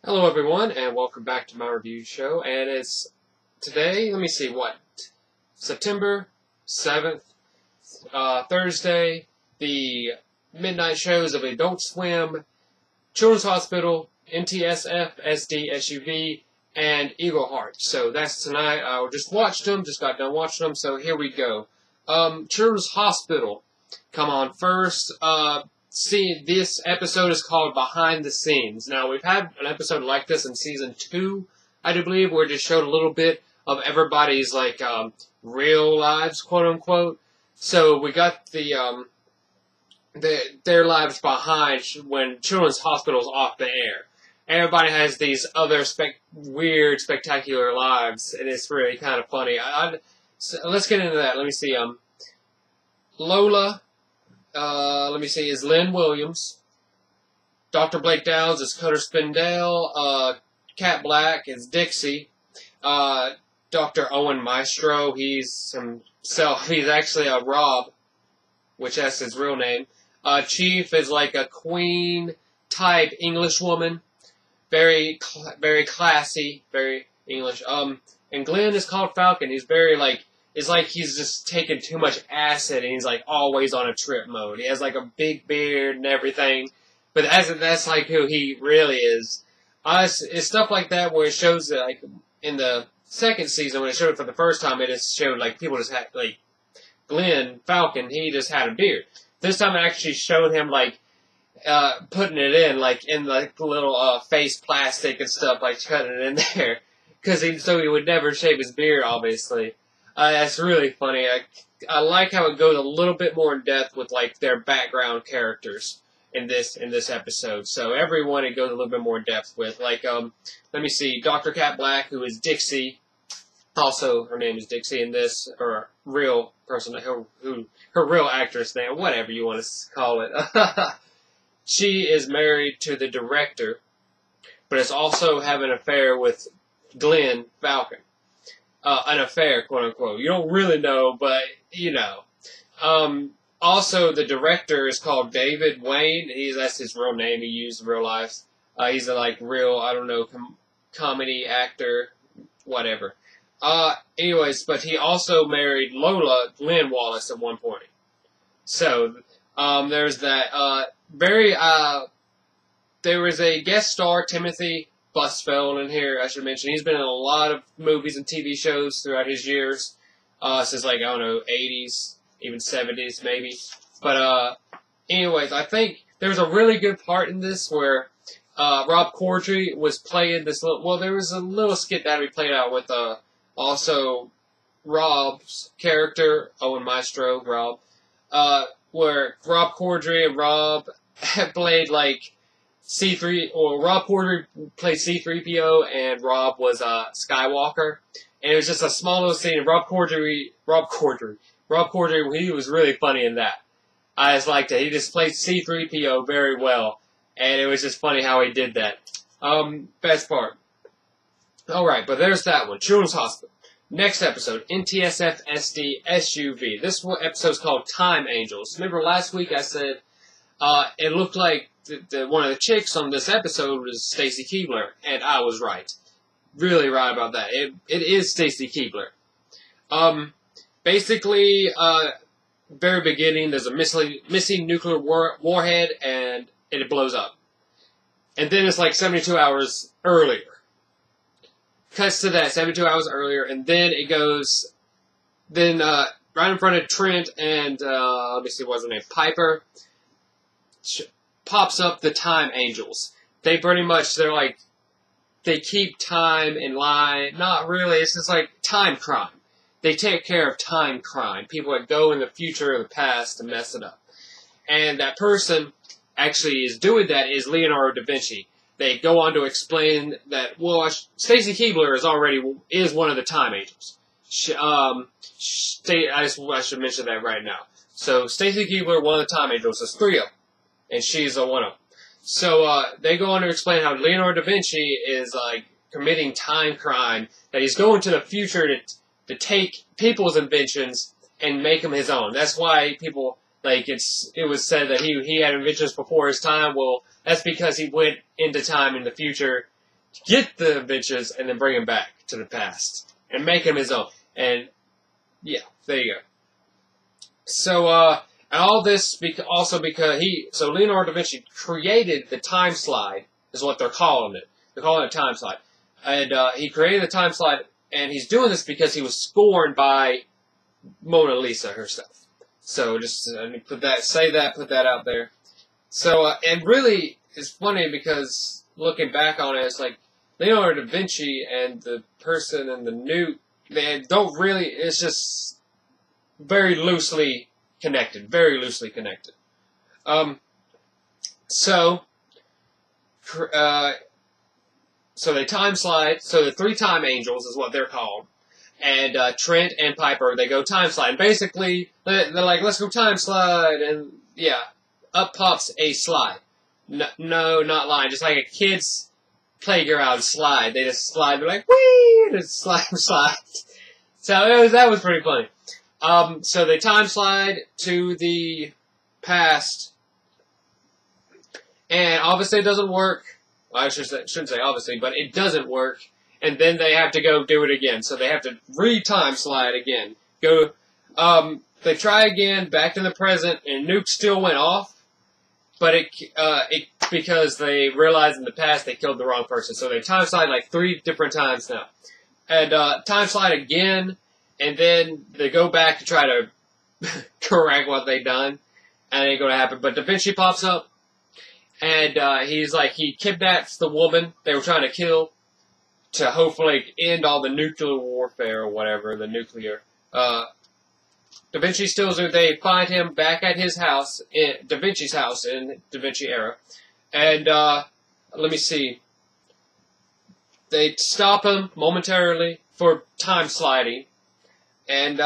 Hello everyone, and welcome back to my review show. And it's today, let me see, September 7th, Thursday, the midnight shows of Adult Swim, Children's Hospital, NTSF, SD, SUV, and Eagleheart. So that's tonight. I just watched them, just got done watching them, so here we go. Children's Hospital, come on first. This episode is called Behind the Scenes. Now, we've had an episode like this in Season 2, I do believe, where it just showed a little bit of everybody's, real lives, quote-unquote. So, we got their lives behind when Children's Hospital is off the air. Everybody has these other weird, spectacular lives, and it's really kind of funny. So let's get into that. Let me see. Lola... is Lynn Williams. Dr. Blake Downs is Cutter Spindell. Cat Black is Dixie. Dr. Owen Maestro, he's actually a Rob, which that's his real name. Chief is like a queen-type English woman. Very classy, very English. And Glenn is called Falcon. He's very, it's like he's just taking too much acid and he's always on a trip mode. He has a big beard and everything. But that's who he really is. It's stuff like that where it shows that in the second season when it showed it for the first time, it just showed people just had Glenn Falcon, he just had a beard. This time it actually showed him putting it in in little face plastic and stuff, cutting it in there. So he would never shave his beard, obviously. That's really funny. I like how it goes a little bit more in depth with their background characters in this episode. So everyone it goes a little bit more in depth with. Let me see, Dr. Cat Black, who is Dixie. Also, her name is Dixie in this, or real person, her real actress name, whatever you want to call it. She is married to the director, but is also having an affair with Glenn Falcon. An affair, quote-unquote. You don't really know, but you know. Also, the director is called David Wayne. That's his real name he used in real life. He's a, real, I don't know, comedy actor, whatever. Anyways, but he also married Lola Lynn Wallace at one point. So, there's that. There was a guest star, Timothy Busfeld, in here, I should mention. He's been in a lot of movies and TV shows throughout his years, since, 80s, even 70s, maybe. But, anyways, I think there's a really good part in this where, Rob Corddry was playing this there was a little skit that we played out with, also Rob's character, Owen Maestro, Rob, where Rob Corddry and Rob played, C3, or Rob Corddry played C3PO, and Rob was Skywalker, and it was just a small little scene. And Rob Corddry, he was really funny in that. I just liked it. He just played C3PO very well, and it was just funny how he did that. Best part. Alright, but there's that one. Children's Hospital. Next episode, NTSF SD SUV. This episode's called Time Angels. Remember last week I said it looked like one of the chicks on this episode was Stacy Keibler, and I was right. Really right about that. It is Stacy Keibler. Basically, very beginning, there's a missing nuclear warhead, and it blows up. And then it's 72 hours earlier. Cuts to that, 72 hours earlier, and then it goes, right in front of Trent and, let me see, what's her name, Piper, pops up the Time Angels. They pretty much, they keep time in line. Not really, it's just time crime. They take care of time crime. People that go in the future or the past to mess it up. And that person actually is doing that is Leonardo da Vinci. They go on to explain that, Stacy Keibler is one of the Time Angels. I should mention that right now. So, Stacy Keibler, one of the Time Angels, there's 3 of them. And she's one of them. So, they go on to explain how Leonardo da Vinci is, committing time crime, that he's going to the future to take people's inventions and make them his own. That's why people, it was said that he had inventions before his time. Well, that's because he went into time in the future get the bitches, and then bring him back to the past and make him his own. And yeah, there you go. So all this also because so Leonardo da Vinci created the time slide, is what they're calling it. They're calling it a time slide, and he created the time slide, and he's doing this because he was scorned by Mona Lisa herself. So just put that out there. So and really, it's funny because looking back on it, it's like Leonardo da Vinci and the person and the newt, they don't really. It's just very loosely connected. Very loosely connected. So they time slide. So the 3 time angels is what they're called. And Trent and Piper, they go time slide. And basically, they're like, let's go time slide. And yeah, up pops a slide. No, not lying. Just like a kid's playground slide. They just slide. They're like, whee! And it's slide. So that was pretty funny. So they time slide to the past. And obviously it doesn't work. Well, I shouldn't say obviously, but it doesn't work. And then they have to go do it again. So they have to re-time slide again. They try again, back to the present, and nuke still went off. But because they realized in the past they killed the wrong person. So they time slide like 3 different times now. And time slide again, and then they go back to try to correct what they done. And it ain't going to happen. But Da Vinci pops up, and he's like, he kidnaps the woman they were trying to kill to hopefully end all the nuclear warfare or whatever, the nuclear. Da Vinci steals her. They find him back at his house, Da Vinci's house in Da Vinci era. And, let me see. They stop him momentarily for time sliding. And,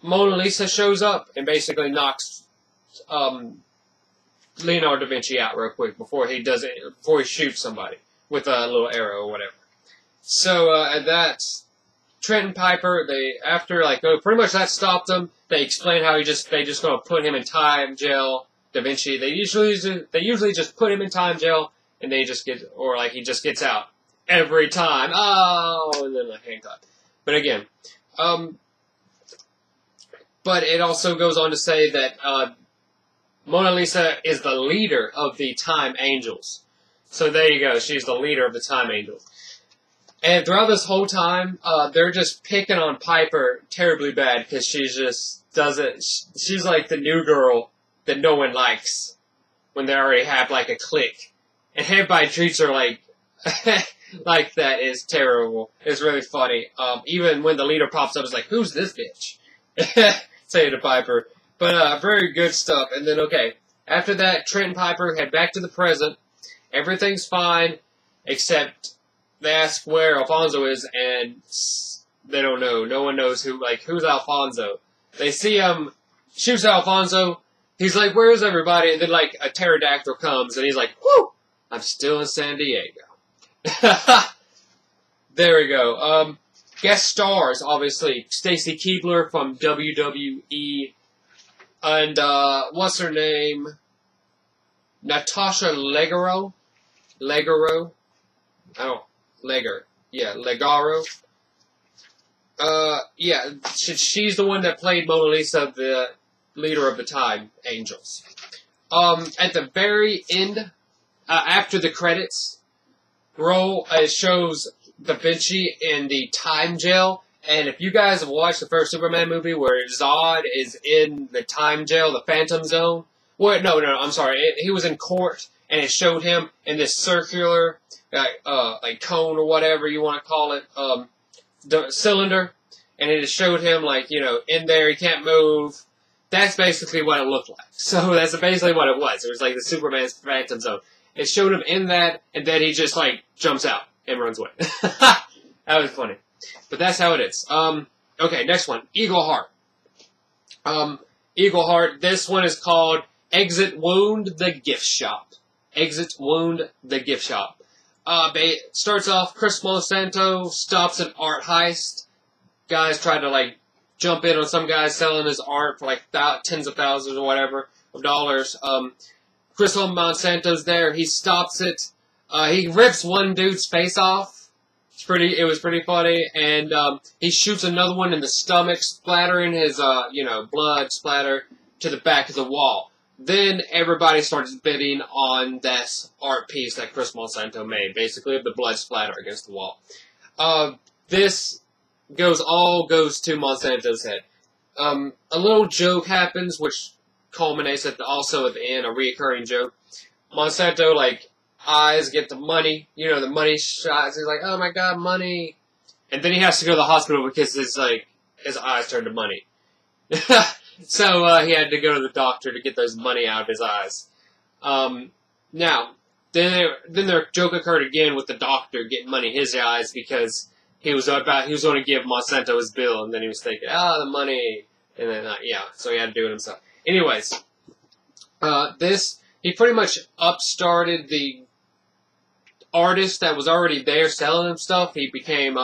Mona Lisa shows up and basically knocks, Leonardo da Vinci out real quick before he shoots somebody with a little arrow or whatever. So, that's Trent and Piper. Pretty much that stopped them. They explain how they just gonna put him in time jail. Da Vinci, they usually just put him in time jail, and he just gets out every time. Oh, and then handcuffed. But again, but it also goes on to say that Mona Lisa is the leader of the Time Angels. So there you go. She's the leader of the Time Angels. And throughout this whole time, they're just picking on Piper terribly bad because she just doesn't. She's like the new girl that no one likes when they already have like a clique, and everybody treats her like like that. Is terrible. It's really funny. Even when the leader pops up, it's like, who's this bitch? Say to Piper. But very good stuff. And then after that, Trent and Piper head back to the present. Everything's fine except they ask where Alfonso is, and they don't know. No one knows who's Alfonso. They see him, shoots Alfonso. He's like, where's everybody? And then, a pterodactyl comes, and he's like, whoo! I'm still in San Diego. There we go. Guest stars, obviously. Stacy Keibler from WWE. And, what's her name? Natasha Leggero? Legaro. She's the one that played Mona Lisa, the leader of the Time Angels. At the very end, after the credits roll, it shows Da Vinci in the time jail. And if you guys have watched the first Superman movie where Zod is in the time jail, the Phantom Zone, no, I'm sorry, he was in court, and it showed him in this circular, cone or whatever you want to call it, the cylinder, and it just showed him, in there, he can't move. That's basically what it looked like. So that's basically what it was. It was like the Superman's Phantom Zone. It showed him in that, and then he just, jumps out and runs away. That was funny. But that's how it is. Okay, next one. Eagleheart. Eagleheart, this one is called Exit Wound the Gift Shop. Exit Wound the Gift Shop. Starts off, Chris Monsanto stops an art heist. Guys try to, jump in on some guy selling his art for, tens of thousands or whatever of dollars. Chris Monsanto's there. He stops it. He rips one dude's face off. It was pretty funny, and he shoots another one in the stomach, splattering his blood splatter to the back of the wall. Then everybody starts bidding on this art piece that Chris Monsanto made, basically of the blood splatter against the wall. This goes to Monsanto's head. A little joke happens, which culminates also at the end, a reoccurring joke. Monsanto, like, eyes get the money, the money shots. He's like, oh my god, money. And then he has to go to the hospital because his eyes turn to money. So he had to go to the doctor to get those money out of his eyes. Now, then their joke occurred again with the doctor getting money in his eyes because he was going to give Monsanto his bill, and then he was thinking, the money, and then so he had to do it himself. Anyways, he pretty much upstarted the artist that was already there selling him stuff. He became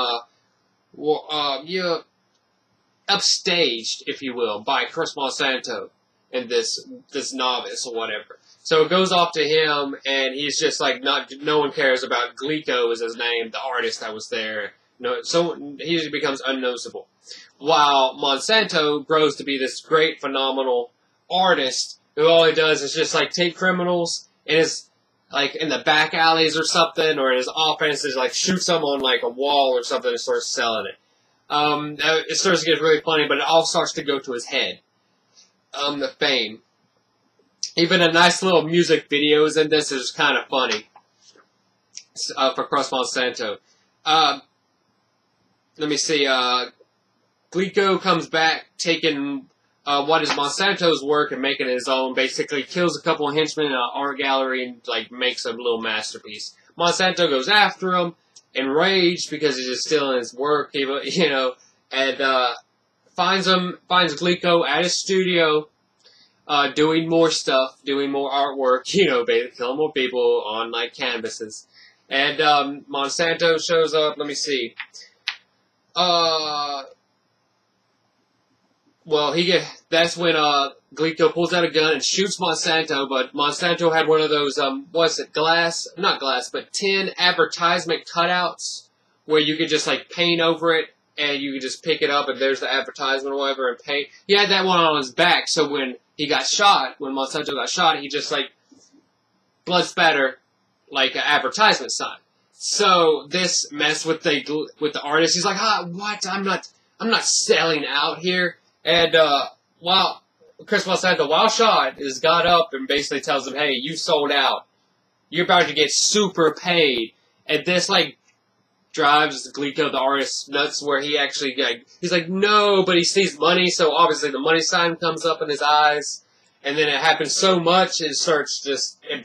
upstaged, if you will, by Chris Monsanto and this novice or whatever. So it goes off to him, and he's just like, no one cares about Glico is his name, the artist that was there. No, so he becomes unnoticeable. While Monsanto grows to be this great, phenomenal artist who all he does is just like take criminals and is like in the back alleys or something, or in his offenses, like shoots them on like a wall or something and starts selling it. It starts to get really funny, but it all starts to go to his head. The fame. Even a nice little music video is in this. Is kind of funny. For Chris Monsanto. Let me see. Glico comes back, taking what is Monsanto's work and making it his own. Basically, kills a couple of henchmen in an art gallery and like makes a little masterpiece. Monsanto goes after him, enraged because he's just stealing his work, and finds Glico at his studio, doing more stuff, doing more artwork, basically killing more people on like canvases. And Monsanto shows up. Let me see. That's when Glico pulls out a gun and shoots Monsanto, but Monsanto had one of those, not glass, but tin advertisement cutouts where you could just like paint over it and you could just pick it up and there's the advertisement or whatever and paint. He had that one on his back, so when Monsanto got shot, he just like blood spatter like an advertisement sign. So this messed with the artist. He's like, what? I'm not selling out here. And while Chris Monsanto, while shot, got up and basically tells him, hey, you sold out. You're about to get super paid. And this like drives Glico, the artist, nuts, where he actually he's like, no, but he sees money, so obviously the money sign comes up in his eyes. And then it happens so much, it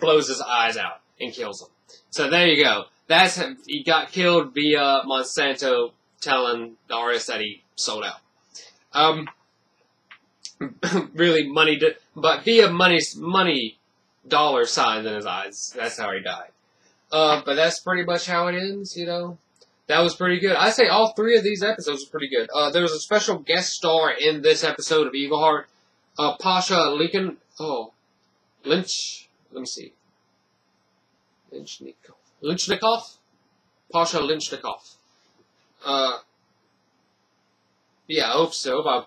blows his eyes out and kills him. So there you go. That's him. He got killed via Monsanto telling the artist that he sold out. Really but via money dollar signs in his eyes. That's how he died. But that's pretty much how it ends, That was pretty good. I say all three of these episodes were pretty good. There was a special guest star in this episode of Eagleheart. Pasha Lynch. Let me see. Lynchnikov? Pasha Lynchnikov. Yeah, I hope so. If I'm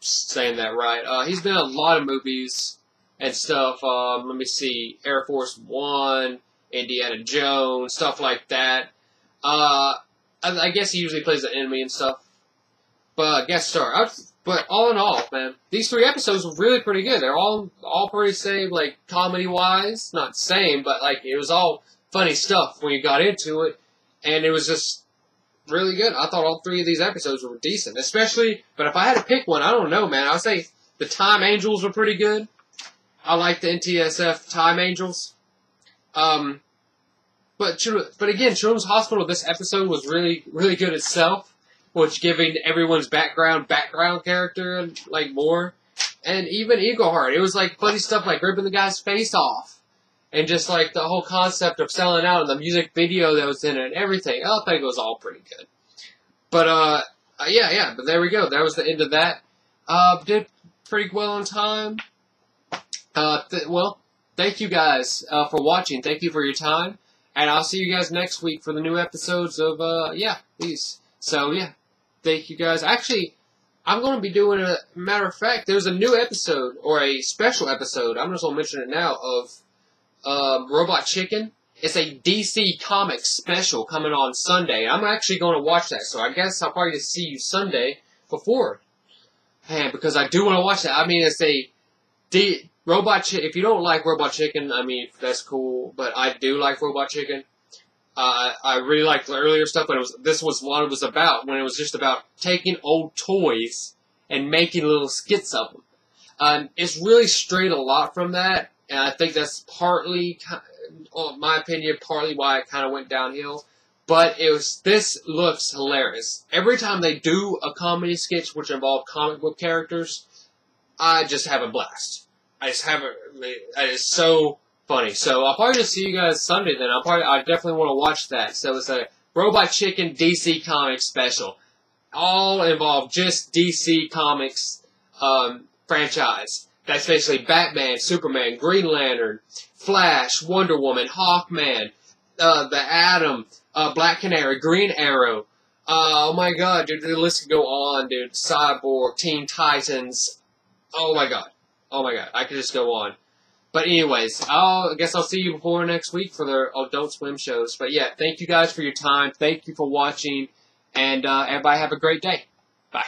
saying that right. He's been in a lot of movies and stuff. Let me see. Air Force One, Indiana Jones, stuff like that. I guess he usually plays the enemy and stuff. But guest star. But all in all, man, these three episodes were really pretty good. They're all pretty same, like, comedy-wise. Not same, but, like, it was all funny stuff when you got into it. And it was just really good. I thought all three of these episodes were decent. Especially, but if I had to pick one, I don't know, man. I would say the Time Angels were pretty good. I like the NTSF Time Angels. But again, Children's Hospital, this episode was really, really good itself. Which giving everyone's background character, like, more. And even Eagleheart, it was, like, funny stuff like ripping the guy's face off. And just, like, the whole concept of selling out and the music video that was in it and everything. I think it was all pretty good. But, yeah, but there we go. That was the end of that. Did pretty well on time. Well, thank you guys for watching. Thank you for your time. And I'll see you guys next week for the new episodes of, these. So, yeah. Thank you guys. Actually, I'm going to be doing matter of fact, there's a new episode, or a special episode, I'm just going to mention it now, of Robot Chicken. It's a DC Comics special coming on Sunday. I'm actually going to watch that, so I guess I'll probably just see you Sunday before. Man, because I do want to watch that. I mean, it's a Robot Chicken. If you don't like Robot Chicken, I mean, that's cool, but I do like Robot Chicken. I really liked the earlier stuff, but this was what it was about, when it was just about taking old toys and making little skits of them. It's really strayed a lot from that, and I think that's partly, in my opinion, partly why it kind of went downhill. But this looks hilarious. Every time they do a comedy sketch which involve comic book characters, I just have a blast. It's so funny. So I'll probably just see you guys Sunday then. I definitely want to watch that. So it's a Robot Chicken DC Comics special. All involve just DC Comics franchise. That's basically Batman, Superman, Green Lantern, Flash, Wonder Woman, Hawkman, the Atom, Black Canary, Green Arrow. Oh my god, dude, the list could go on, dude. Cyborg, Teen Titans. Oh my god. Oh my god, I could just go on. But anyways, I guess I'll see you before next week for the Adult Swim shows. But yeah, thank you guys for your time. Thank you for watching. And everybody have a great day. Bye.